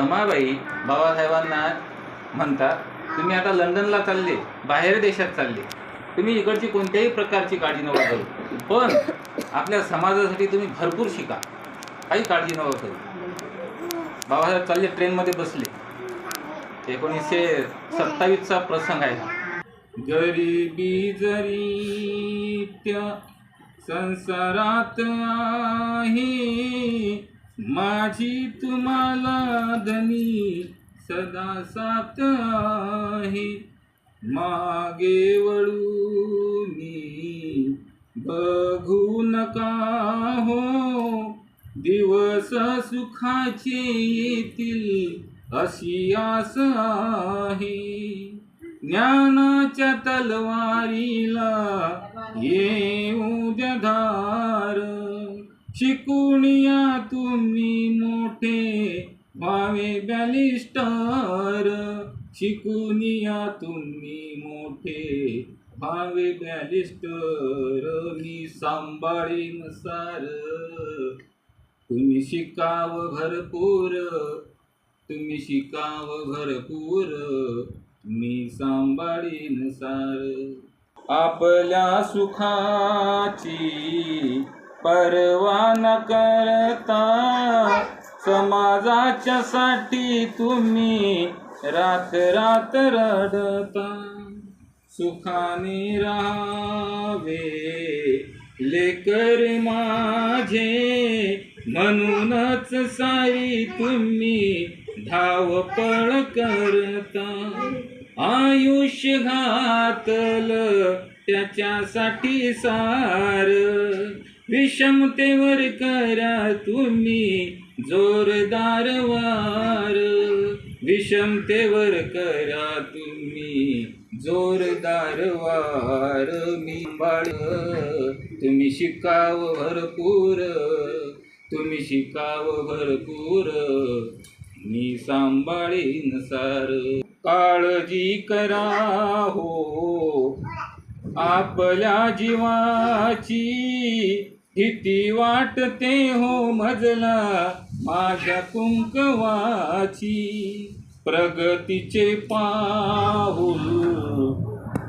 रमाबाई बाबासाहेबांना म्हणतात, तुम्ही आता लंडनला चालले, बाहेर देशात चालले, तुम्ही इकडची कोणत्याही प्रकारची काळजी नका करू, पण आपल्या समाजासाठी तुम्ही भरपूर शिका, काही काळजी नका करू. बाबासाहेब चालले, ट्रेनमध्ये बसले. 1927चा प्रसंग आहे हा. गरिबी जरी त्या संसारात आहे, माझी तुम्हाला धनी सदा साथ आहे. मागे वळून बघू नका हो, दिवस सुखाचे येतील अशी आस आहे. ज्ञानाच्या तलवारीला येऊ द्या धार, शिकून या तुम्ही मोठे व्हावे बॅलिस्टर, शिकून या तुम्ही मोठे व्हावे बॅलिस्टर. मी सांभाळीन सार, तुम्ही शिकाव भरपूर, तुम्ही शिकाव भरपूर, मी सांभाळीन सार. आपल्या सुखाची पर्वा न करता, समाजाच्या साठी तुम्ही रात रात रडता. सुखाने राहावे लेकर माझे, म्हणूनच सारी तुम्ही धावपळ करता. आयुष्य घातलं त्याच्यासाठी सार, विषमतेवर करा तुम्ही जोरदार वार, विषमतेवर करा तुम्ही जोरदार वार. मी बाळ, तुम्ही शिकाव भरपूर, तुम्ही शिकाव भरपूर, मी सांभाळीन सार. काळजी करा हो आपल्या जीवाची, भीती वाटते हो मजला माझ्या कुंकवाची. प्रगतीचे पाऊल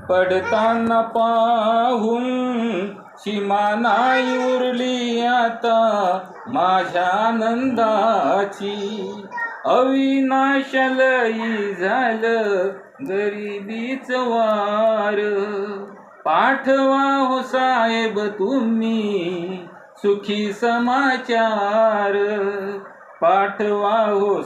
पडताना पाहून, सीमा नाही उरली आता माझ्या आनंदाची. अविनाशालयी झालं गरिबीच वार, पाठवा हो साहेब तुम्ही सुखी समाचार, पाठवा हो